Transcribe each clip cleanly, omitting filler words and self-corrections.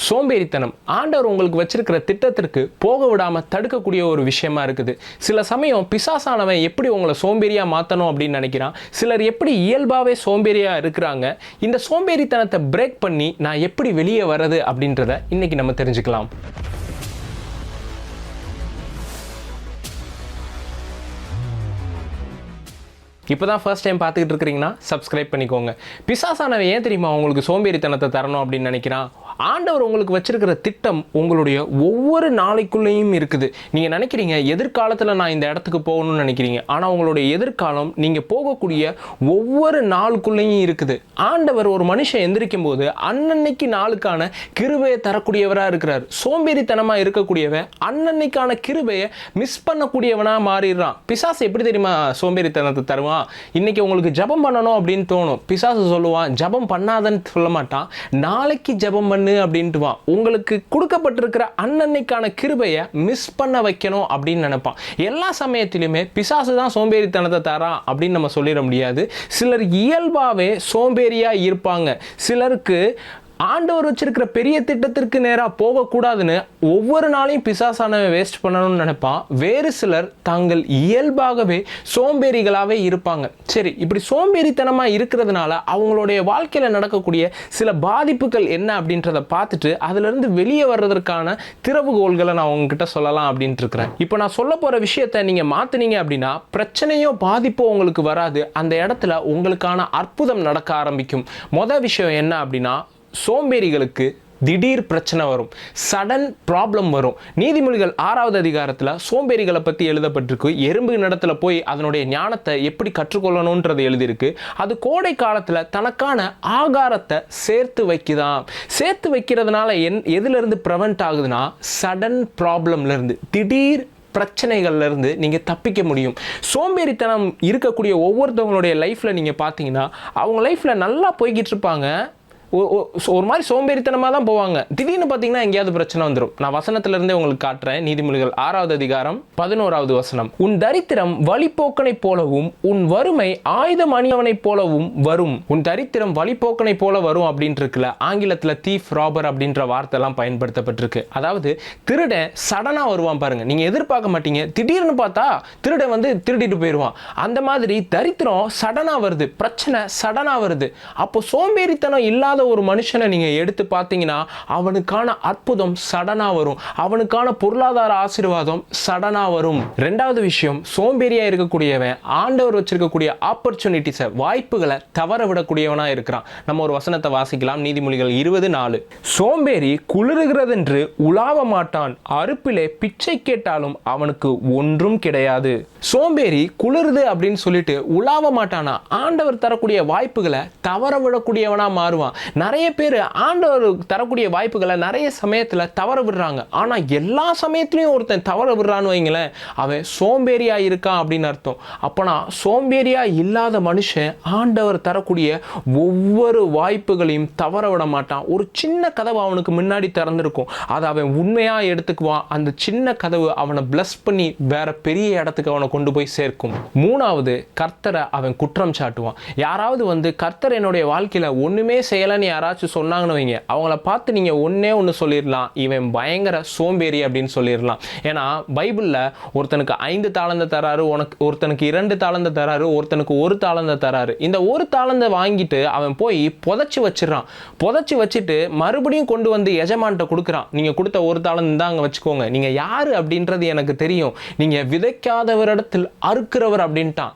சோம்பேறித்தனம் ஆண்டவர் உங்களுக்கு வச்சிருக்கிற திட்டத்திற்கு போக விடாம தடுக்கக்கூடிய ஒரு விஷயமா இருக்குது. சில சமயம் பிசாசானவன் எப்படி உங்களை சோம்பேறியா மாற்றணும் அப்படின்னு நினைக்கிறான். சிலர் எப்படி இயல்பாகவே சோம்பேறியா இருக்கிறாங்க. இந்த சோம்பேறித்தனத்தை பிரேக் பண்ணி நான் எப்படி வெளியே வர்றது அப்படின்றத இன்னைக்கு நம்ம தெரிஞ்சுக்கலாம். இப்போ தான் ஃபர்ஸ்ட் டைம் பார்த்துக்கிட்டு இருக்கிறீங்கன்னா சப்ஸ்கிரைப் பண்ணிக்கோங்க. பிசாசானவன் ஏன் தெரியுமா உங்களுக்கு சோம்பேறித்தனத்தை தரணும் அப்படின்னு நினைக்கிறான்? ஆண்டவர் உங்களுக்கு வச்சிருக்கிற திட்டம் உங்களுடைய ஒவ்வொரு நாளைக்குள்ளேயும் இருக்குது. நீங்கள் நினைக்கிறீங்க எதிர்காலத்தில் நான் இந்த இடத்துக்கு போகணும்னு நினைக்கிறீங்க. ஆனால் உங்களுடைய எதிர்காலம் நீங்கள் போகக்கூடிய ஒவ்வொரு நாளுக்குள்ளேயும் இருக்குது. ஆண்டவர் ஒரு மனுஷன் எந்திரிக்கும் போது அன்னன்னைக்கு நாளுக்கான கிருபையை தரக்கூடியவராக இருக்கிறார். சோம்பேறித்தனமாக இருக்கக்கூடியவன் அன்னன்னைக்கான கிருபையை மிஸ் பண்ணக்கூடியவனாக மாறிடுறான். பிசாசு எப்படி தெரியுமா சோம்பேறித்தனத்தை தருவான்? இன்னைக்கு உங்களுக்கு ஜபம் பண்ணணும் அப்படின்னு தோணும். பிசாசு சொல்லுவான் ஜபம் பண்ணாதன்னு சொல்ல மாட்டான், நாளைக்கு ஜபம் பண்ணு அப்படின்ட்டுவான். உங்களுக்கு கொடுக்கப்பட்டிருக்கிற அன்னன்னைக்கான கிருபையை மிஸ் பண்ண வைக்கணும் அப்படின்னு நினைப்பான். எல்லா சமயத்திலுமே பிசாசு தான் சோம்பேறித்தனத்தை தரான் அப்படின்னு நம்ம சொல்லிட முடியாது. சிலர் இயல்பாகவே சோம்பேறியா இருப்பாங்க. சிலருக்கு ஆண்டவர் வச்சிருக்கிற பெரிய திட்டத்திற்கு நேராக போகக்கூடாதுன்னு ஒவ்வொரு நாளையும் பிசாசானவன் வேஸ்ட் பண்ணணும்னு நினைப்பான். வேறு சிலர் தாங்கள் இயல்பாகவே சோம்பேறிகளாகவே இருப்பாங்க. சரி, இப்படி சோம்பேறித்தனமாக இருக்கிறதுனால அவங்களுடைய வாழ்க்கையில் நடக்கக்கூடிய சில பாதிப்புகள் என்ன அப்படின்றத பார்த்துட்டு அதிலிருந்து வெளியே வர்றதற்கான திறவுகோள்களை நான் உங்ககிட்ட சொல்லலாம் அப்படின்ட்டு இருக்கிறேன். இப்போ நான் சொல்ல போகிற விஷயத்தை நீங்கள் மாற்றினீங்க அப்படின்னா பிரச்சனையோ பாதிப்போ உங்களுக்கு வராது. அந்த இடத்துல உங்களுக்கான அற்புதம் நடக்க ஆரம்பிக்கும். மொதல் விஷயம் என்ன அப்படின்னா, சோம்பேறிகளுக்கு திடீர் பிரச்சனை வரும், சடன் ப்ராப்ளம் வரும். நீதிமொழிகள் 6வது அதிகாரத்தில் சோம்பேறிகளை பற்றி எழுதப்பட்டிருக்கு. எறும்பு இடத்துல போய் அதனுடைய ஞானத்தை எப்படி கற்றுக்கொள்ளணுன்றது எழுதியிருக்கு. அது கோடை காலத்தில் தனக்கான ஆகாரத்தை சேர்த்து வைக்குதான். சேர்த்து வைக்கிறதுனால எதுலேருந்து ப்ரிவென்ட் ஆகுதுன்னா சடன் ப்ராப்ளம்லேருந்து, திடீர் பிரச்சனைகள்லேருந்து நீங்கள் தப்பிக்க முடியும். சோம்பேறித்தனம் இருக்கக்கூடிய ஒவ்வொருத்தவங்களுடைய லைஃப்பில் நீங்கள் பார்த்தீங்கன்னா அவங்க லைஃப்பில் நல்லா போய்கிட்டு இருப்பாங்க. ஒரு மாதிரி சோம்பேறித்தனமாக தான் போவாங்க. திடீர்னு பார்த்தீங்கன்னா எங்கேயாவது பிரச்சனை வந்துடும். நான் வசனத்திலிருந்தே உங்களுக்கு காட்டுறேன். நீதிமொழிகள் 6வது அதிகாரம் 11வது வசனம். உன் தரித்திரம் வழிப்போக்கனை போலவும் உன் வறுமை ஆயுதம் அணியவனைப் போலவும் வரும். உன் தரித்திரம் வழிப்போக்கனை போல வரும் அப்படின்ட்டு இருக்குல்ல, ஆங்கிலத்தில் தீஃப் ராபர் அப்படின்ற வார்த்தைலாம் பயன்படுத்தப்பட்டிருக்கு. அதாவது திருடன் சடனாக வருவான் பாருங்க, நீங்கள் எதிர்பார்க்க மாட்டீங்க. திடீர்னு பார்த்தா திருடன் வந்து திருடிட்டு போயிடுவான். அந்த மாதிரி தரித்திரம் சடனாக வருது, பிரச்சனை சடனாக வருது. அப்போ சோம்பேறித்தனம் இல்லாத ஒரு மனுஷனை நீங்க எடுத்து பார்த்தீங்கன்னா அவனுக்கான அற்புதம் சடனா வரும், அவனுக்கான பொருளாதார ஆசீர்வாதம் சடனா வரும். ரெண்டாவது விஷயம், சோம்பேறியா இருக்கக்கூடியவன் ஆண்டவர் வச்சிருக்கக்கூடிய ஆப்பர்ச்சுனிட்டிஸை, வாய்ப்புகளை தவற விடக்கூடியவனா இருக்கிறான். நம்ம ஒரு வசனத்தை வாசிக்கலாம். நீதிமொழிகள் 20:4. சோம்பேறி குளிருகிறதென்று உலாவ மாட்டான், அறுப்பிலே பிச்சை கேட்டாலும் அவனுக்கு ஒன்றும் கிடையாது. சோம்பேறி குளிருது அப்படின்னு சொல்லிட்டு உலாவ மாட்டானா, ஆண்டவர் தரக்கூடிய வாய்ப்புகளை தவற விடக்கூடியவனா மாறுவான். நிறைய பேர் ஆண்டவர் தரக்கூடிய வாய்ப்புகளை நிறைய சமயத்தில் தவற விடுறாங்க. ஆனால் எல்லா சமயத்திலையும் ஒருத்தன் தவற விடுறான்னு வைங்களேன், அவன் சோம்பேறியா இருக்கான் அப்படின்னு அர்த்தம். அப்போனா சோம்பேறியா இல்லாத மனுஷன் ஆண்டவர் தரக்கூடிய ஒவ்வொரு வாய்ப்புகளையும் தவற விட மாட்டான். ஒரு சின்ன கதவு அவனுக்கு முன்னாடி திறந்திருக்கும், அதை அவன் உண்மையாக எடுத்துக்குவான். அந்த சின்ன கதவு அவனை பிளஸ் பண்ணி வேற பெரிய இடத்துக்கு அவனை கொண்டு போய் சேர்க்கும். மூணாவது, கர்த்தரை அவன் குற்றம் சாட்டுவான். யாராவது வந்து கர்த்தர் என்னுடைய வாழ்க்கையில் ஒன்றுமே செய்யலைன்னு யாராச்சும் சொன்னாங்கன்னு வைங்க, அவங்கள பார்த்து நீங்கள் ஒன்றே ஒன்று சொல்லிடலாம், இவன் பயங்கர சோம்பேறி அப்படின்னு சொல்லிடலாம். ஏன்னா பைபிளில் ஒருத்தனுக்கு 5 தாளந்தை தராரு, ஒருத்தனுக்கு 2 தாளந்தை தராரு, ஒருத்தனுக்கு 1 தாளந்தை தராரு. இந்த 1 தாளந்தை வாங்கிட்டு அவன் போய் புதைச்சி வச்சிடறான். புதைச்சி வச்சுட்டு மறுபடியும் கொண்டு வந்து எஜமான்கிட்ட கொடுக்குறான். நீங்கள் கொடுத்த 1 தாளந்து தான் அங்கே வச்சுக்கோங்க, நீங்கள் யார் அப்படின்றது எனக்கு தெரியும், நீங்கள் விதைக்காதவரிடத்தில் அறுக்கிறவர் அப்படின்ட்டான்.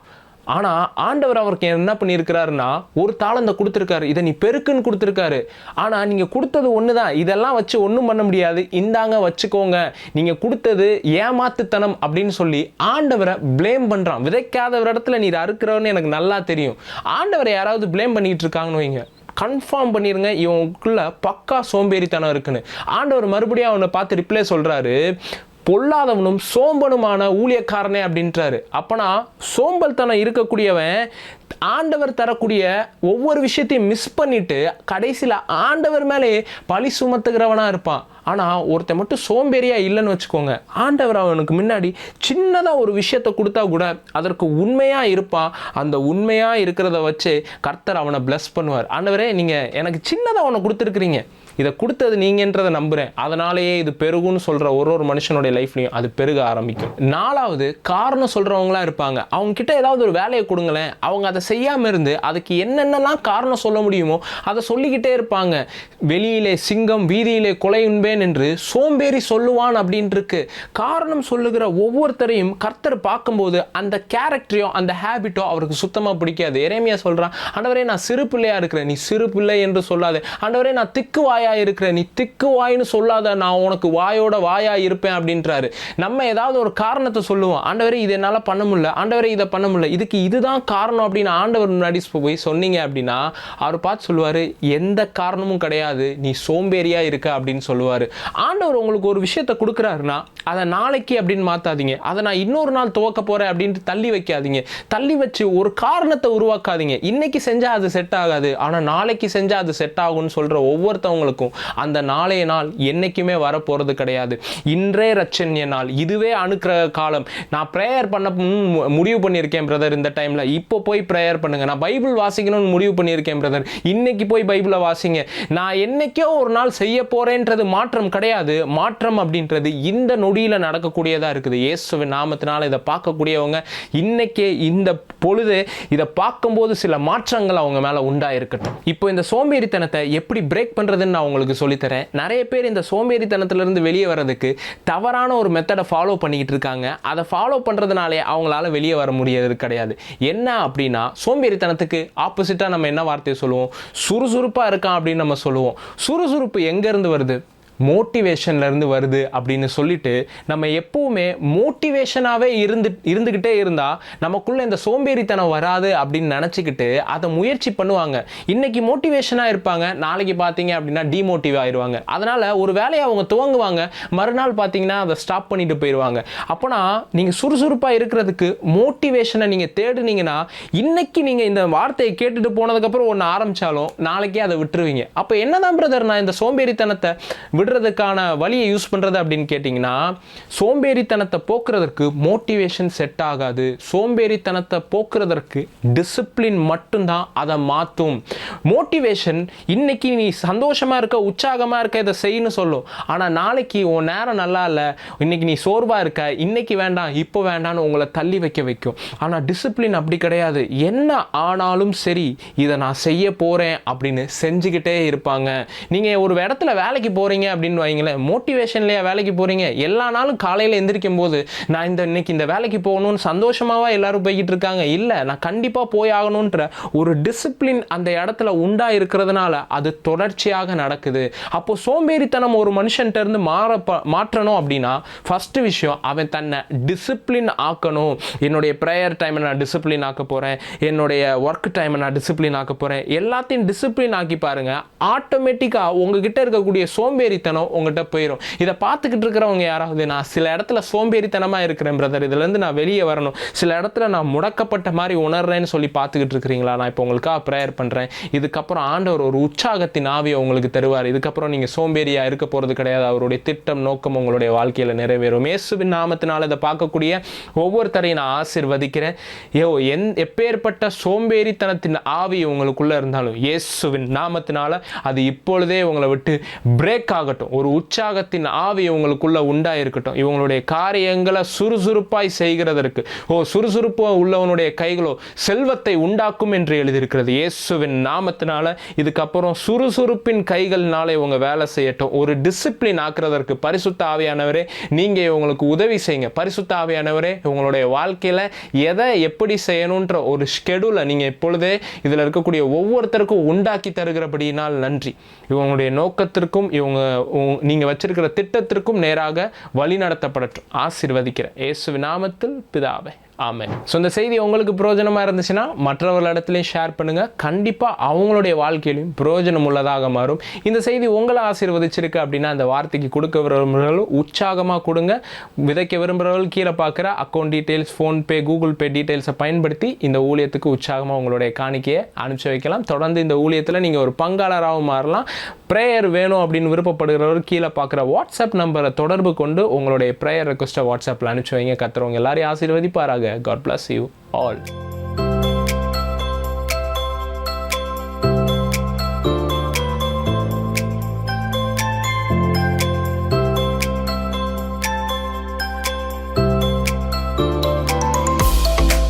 ஆனால் ஆண்டவர் அவருக்கு என்ன பண்ணியிருக்கிறாருன்னா 1 தாளந்தை கொடுத்துருக்காரு, இதை நீ பெருக்குன்னு கொடுத்துருக்காரு. ஆனால் நீங்கள் கொடுத்தது ஒன்று தான், இதெல்லாம் வச்சு ஒன்றும் பண்ண முடியாது, இந்தாங்க வச்சுக்கோங்க, நீங்கள் கொடுத்தது ஏமாத்துத்தனம் அப்படின்னு சொல்லி ஆண்டவரை பிளேம் பண்ணுறான். விதைக்காத இடத்துல நீ அறுக்கிறவன்னு எனக்கு நல்லா தெரியும். ஆண்டவரை யாராவது பிளேம் பண்ணிட்டு இருக்காங்கன்னு வைங்க, கன்ஃபார்ம் பண்ணிடுங்க இவனுக்குள்ள பக்கா சோம்பேறித்தனம் இருக்குன்னு. ஆண்டவர் மறுபடியும் அவனை பார்த்து ரிப்ளை சொல்கிறாரு, பொல்லாதவனும் சோம்பனுமான ஊழியக்காரனே அப்படின்றாரு. அப்பனா சோம்பல்தனம் இருக்கக்கூடியவன் ஆண்டவர் தரக்கூடிய ஒவ்வொரு விஷயத்தையும் மிஸ் பண்ணிட்டு கடைசியில் ஆண்டவர் மேலே பழி சுமத்துகிறவனா இருப்பான். ஆனால் ஒருத்தன் மட்டும் சோம்பேறியா இல்லைன்னு வச்சுக்கோங்க, ஆண்டவர் அவனுக்கு முன்னாடி சின்னதாக ஒரு விஷயத்தை கொடுத்தா கூட அதற்கு உண்மையாக இருப்பான். அந்த உண்மையாக இருக்கிறத வச்சு கர்த்தர் அவனை பிளஸ் பண்ணுவார். ஆண்டவரே, நீங்கள் எனக்கு சின்னதாக அவனை கொடுத்துருக்குறீங்க, இதை கொடுத்தது நீங்கன்றதை நம்புகிறேன், அதனாலேயே இது பெருகுன்னு சொல்கிற ஒரு மனுஷனுடைய லைஃப்லையும் அது பெருக ஆரம்பிக்கும். 4வது, காரணம் சொல்கிறவங்களாம் இருப்பாங்க. அவங்க கிட்ட ஏதாவது ஒரு வேலையை கொடுங்களேன், அவங்க அதை செய்யாமல் இருந்து அதுக்கு என்னென்னலாம் காரணம் சொல்ல முடியுமோ அதை சொல்லிக்கிட்டே இருப்பாங்க. வெளியிலே சிங்கம் வீதியிலே கொலை உண்பேன் என்று சோம்பேறி சொல்லுவான் அப்படின்ட்டு இருக்கு. காரணம் சொல்லுகிற ஒவ்வொருத்தரையும் கர்த்தர் பார்க்கும்போது அந்த கேரக்டரையோ அந்த ஹேபிட்டோ அவருக்கு சுத்தமாக பிடிக்காது. எரேமியா சொல்கிறான், ஆண்டவரே நான் சிறு பிள்ளையா இருக்கிறேன், நீ சிறு பிள்ளை என்று சொல்லாதே. ஆண்டவரே நான் திக்கு வாயா இருக்கிறேன், நீ திக்கு வாயின்னு சொல்லாத, நான் உனக்கு வாயோட வாயா இருப்பேன் அப்படின்றாரு. நம்ம ஏதாவது ஒரு காரணத்தை சொல்லுவோம், ஆண்டவரே இது என்னால் பண்ண முடியல, ஆண்டவரே இதை பண்ண முடியல, இதுக்கு இதுதான் காரணம் அப்படின்னு ஆண்டவர் முன்னாடி போய் சொன்னீங்க அப்படின்னா அவர் பார்த்து சொல்லுவார், எந்த காரணமும் கிடையாது, நீ சோம்பேறியா இருக்க அப்படின்னு சொல்லுவார். ஆண்டவர் உங்களுக்கு ஒரு விஷயத்தை கொடுக்குறாருன்னா அதை நாளைக்கு அப்படின்னு மாற்றாதீங்க, அதை நான் இன்னொரு நாள் துவக்க போகிறேன் அப்படின்ட்டு தள்ளி வைக்காதீங்க. தள்ளி வச்சு ஒரு காரணத்தை உருவாக்காதீங்க. இன்னைக்கு செஞ்சால் அது செட் ஆகாது, ஆனால் நாளைக்கு செஞ்சால் அது செட் ஆகும்னு சொல்கிற ஒவ்வொருத்தவங்களுக்கும் அந்த நாளைய நாள் என்னைக்குமே வரப்போகிறது கிடையாது. இன்றே ரட்சண்ய நாள், இதுவே அணுக்கிற காலம். நான் ப்ரேயர் பண்ண முடிவு பண்ணியிருக்கேன் பிரதர், இந்த டைமில் இப்போ போய் ப்ரேயர் பண்ணுங்க. நான் பைபிள் வாசிக்கணும்னு முடிவு பண்ணியிருக்கேன் பிரதர், இன்னைக்கு போய் பைபிளை வாசிங்க. நான் என்னைக்கோ ஒரு நாள் செய்ய போகிறேன்றது மாற்றம் கிடையாது. மாற்றம் அப்படின்றது இந்த நொடியில் நடக்கக்கூடியதாக இருக்குது. இயேசுவின் நாமத்தினால இதை பார்க்கக்கூடியவங்க இன்னைக்கே இந்த பொழுது இதை பார்க்கும்போது சில மாற்றங்கள் அவங்க மேலே உண்டாயிருக்கட்டும். இப்போ இந்த சோம்பேறித்தனத்தை எப்படி பிரேக் பண்ணுறதுன்னு நான் உங்களுக்கு சொல்லித்தரேன். நிறைய பேர் இந்த சோம்பேறித்தனத்திலிருந்து வெளியே வர்றதுக்கு தவறான ஒரு மெத்தடை ஃபாலோ பண்ணிக்கிட்டு இருக்காங்க. அதை ஃபாலோ பண்ணுறதுனாலே அவங்களால வெளியே வர முடியாது கிடையாது. என்ன அப்படின்னா, சோம்பேறித்தனத்துக்கு ஆப்போசிட்டாக நம்ம என்ன வார்த்தையை சொல்லுவோம், சுறுசுறுப்பாக இருக்கான் அப்படின்னு நம்ம சொல்லுவோம். சுறுசுறுப்பு எங்கேருந்து வருது? மோட்டிவேஷன்லேருந்து வருது அப்படின்னு சொல்லிட்டு நம்ம எப்பவுமே மோட்டிவேஷனாகவே இருந்துக்கிட்டே இருந்தால் நமக்குள்ளே இந்த சோம்பேறித்தனம் வராது அப்படின்னு நினச்சிக்கிட்டு அதை முயற்சி பண்ணுவாங்க. இன்றைக்கி மோட்டிவேஷனாக இருப்பாங்க, நாளைக்கு பார்த்தீங்க அப்படின்னா டிமோட்டிவ் ஆயிடுவாங்க. அதனால் ஒரு வேலையை அவங்க துவங்குவாங்க, மறுநாள் பார்த்தீங்கன்னா அதை ஸ்டாப் பண்ணிட்டு போயிடுவாங்க. அப்போனா நீங்கள் சுறுசுறுப்பாக இருக்கிறதுக்கு மோட்டிவேஷனை நீங்கள் தேடுனீங்கன்னா இன்னைக்கு நீங்கள் இந்த வார்த்தையை கேட்டுட்டு போனதுக்கப்புறம் ஒன்று ஆரம்பித்தாலும் நாளைக்கே அதை விட்டுருவீங்க. அப்போ என்னதான் பிரதர் நான் இந்த சோம்பேறித்தனத்தை விடுறதுக்கான வழியை யூஸ் பண்ணுறது அப்படின்னு கேட்டிங்கன்னா, சோம்பேறித்தனத்தை போக்குறதற்கு மோட்டிவேஷன் செட் ஆகாது. சோம்பேறித்தனத்தை போக்குறதற்கு டிசிப்ளின் மட்டும்தான் அதை மாற்றும். மோட்டிவேஷன் இன்னைக்கு நீ சந்தோஷமாக இருக்க, உற்சாகமாக இருக்க, இதை செய்யணும் சொல்லும். ஆனால் நாளைக்கு உன் நேரம் நல்லா இல்லை, இன்னைக்கு நீ சோர்வாக இருக்க, இன்னைக்கு வேண்டாம் இப்போ வேண்டாம்னு உங்களை தள்ளி வைக்க வைக்கும். ஆனால் டிசிப்ளின் அப்படி கிடையாது. என்ன ஆனாலும் சரி இதை நான் செய்ய போகிறேன் அப்படின்னு செஞ்சுக்கிட்டே இருப்பாங்க. நீங்கள் ஒரு இடத்துல வேலைக்கு போகிறீங்க அப்படின்னு வைங்களேன், மோட்டிவேஷன்லையா வேலைக்கு போகிறீங்க? எல்லா நாளும் காலையில் எந்திரிக்கும் போது நான் இன்னைக்கு இந்த வேலைக்கு போகணும்னு சந்தோஷமாவா எல்லாரும் போய்கிட்டு இருக்காங்க? இல்லை, நான் கண்டிப்பாக போய் ஆகணுன்ற ஒரு டிசிப்ளின் அந்த இடத்துல உண்டா இருக்கிறதுனால அது தொடர்ச்சியாக நடக்குது. அப்போ சோம்பேறித்தனம் ஒரு மனுஷன்ட்ட இருந்து மாற்றணும் அப்படின்னா ஃபர்ஸ்ட் விஷயம் அவன் தன்னை டிசிப்ளின் ஆக்கணும். என்னுடைய ப்ரேயர் டைமை நான் டிசிப்ளின் ஆக்க போகிறேன், என்னுடைய ஒர்க் டைமை நான் டிசிப்ளின் ஆக்க போகிறேன். எல்லாத்தையும் டிசிப்ளின் ஆக்கி பாருங்க, ஆட்டோமேட்டிக்காக உங்ககிட்ட இருக்கக்கூடிய சோம்பேறித்தனம் உங்ககிட்ட போயிடும். இதை பார்த்துக்கிட்டு இருக்கிறவங்க யாராவது, நான் சில இடத்துல சோம்பேறித்தனமாக இருக்கிறேன் பிரதர், இதுலேருந்து நான் வெளியே வரணும், சில இடத்துல நான் முடக்கப்பட்ட மாதிரி உணர்றேன்னு சொல்லி பார்த்துக்கிட்டு இருக்கிறீங்களா? நான் இப்போ உங்களுக்காக ப்ரேயர் பண்ணுறேன். இதுக்கப்புறம் ஆண்டவர் ஒரு உற்சாகத்தின் ஆவியை உங்களுக்கு தருவார். இதுக்கப்புறம் நீங்கள் சோம்பேறியாக இருக்க போகிறது கிடையாது. அவருடைய திட்டம் நோக்கம் உங்களுடைய வாழ்க்கையில் நிறைவேறும். இயேசுவின் நாமத்தினால இதை பார்க்கக்கூடிய ஒவ்வொருத்தரையும் நான் ஆசீர்வதிக்கிறேன். எப்பேற்பட்ட சோம்பேறித்தனத்தின் ஆவி உங்களுக்குள்ளே இருந்தாலும் இயேசுவின் நாமத்தினால அது இப்பொழுதே உங்களை விட்டு பிரேக் ஆகட்டும். ஒரு உற்சாகத்தின் ஆவி உங்களுக்குள்ள உண்டாயிருக்கட்டும். இவங்களுடைய காரியங்களை சுறுசுறுப்பாய் செய்கிறதற்கு சுறுசுறுப்பு உள்ளவனுடைய கைகளோ செல்வத்தை உண்டாக்கும் என்று எழுதியிருக்கிறது. இயேசுவின் நாமத்தினால இதுக்கப்புறம் சுறுசுறுப்பின் கைகள்னாலே உங்க வேலை செய்யட்டும். ஒரு டிசிப்ளின் ஆக்குறதற்கு பரிசுத்த ஆவியானவரே நீங்க உங்களுக்கு உதவி செய்யுங்க. பரிசுத்த ஆவியானவரே உங்களுடைய வாழ்க்கையில எதை எப்படி செய்யணுன்ற ஒரு ஷெட்யூலை நீங்க இப்பொழுதே இதுல இருக்கக்கூடிய ஒவ்வொருத்தருக்கும் உண்டாக்கி தருகிறபடியினால் நன்றி. இவங்களுடைய நோக்கத்திற்கும் நீங்க வச்சிருக்கிற திட்டத்திற்கும் நேராக வழி நடத்தப்படட்டும். ஆசீர்வதிக்கிறேன் இயேசுவின் நாமத்தில் பிதாவே, ஆமென். ஸோ இந்த செய்தி உங்களுக்கு பிரயோஜனமாக இருந்துச்சுன்னா மற்றவர்களிடத்துலையும் ஷேர் பண்ணுங்கள். கண்டிப்பாக அவங்களுடைய வாழ்க்கையிலையும் பிரயோஜனம் உள்ளதாக மாறும். இந்த செய்தி உங்களை ஆசீர்வதிச்சிருக்கு அப்படின்னா அந்த வார்த்தைக்கு கொடுக்க விரும்புகிறவர்கள் உற்சாகமாக கொடுங்க. விதைக்க விரும்புகிறவர்கள் கீழே பார்க்குற account details, PhonePe, Google Pay டீட்டெயில்ஸை பயன்படுத்தி இந்த ஊழியத்துக்கு உற்சாகமாக உங்களுடைய காணிக்கையை அனுப்பிச்சு வைக்கலாம். தொடர்ந்து இந்த ஊழியத்தில் நீங்கள் ஒரு பங்காளராகவும் மாறலாம். ப்ரேயர் வேணும் அப்படின்னு விருப்பப்படுகிறவர்கள் கீழே பார்க்குற வாட்ஸ்அப் நம்பரை தொடர்பு கொண்டு உங்களுடைய ப்ரேயர் ரெக்வஸ்ட்டை வாட்ஸ்அப்பில் அனுப்பிச்சு வைங்க. கத்துறவங்க எல்லாரையும் ஆசீர்வதிப்பாராக. God bless you all.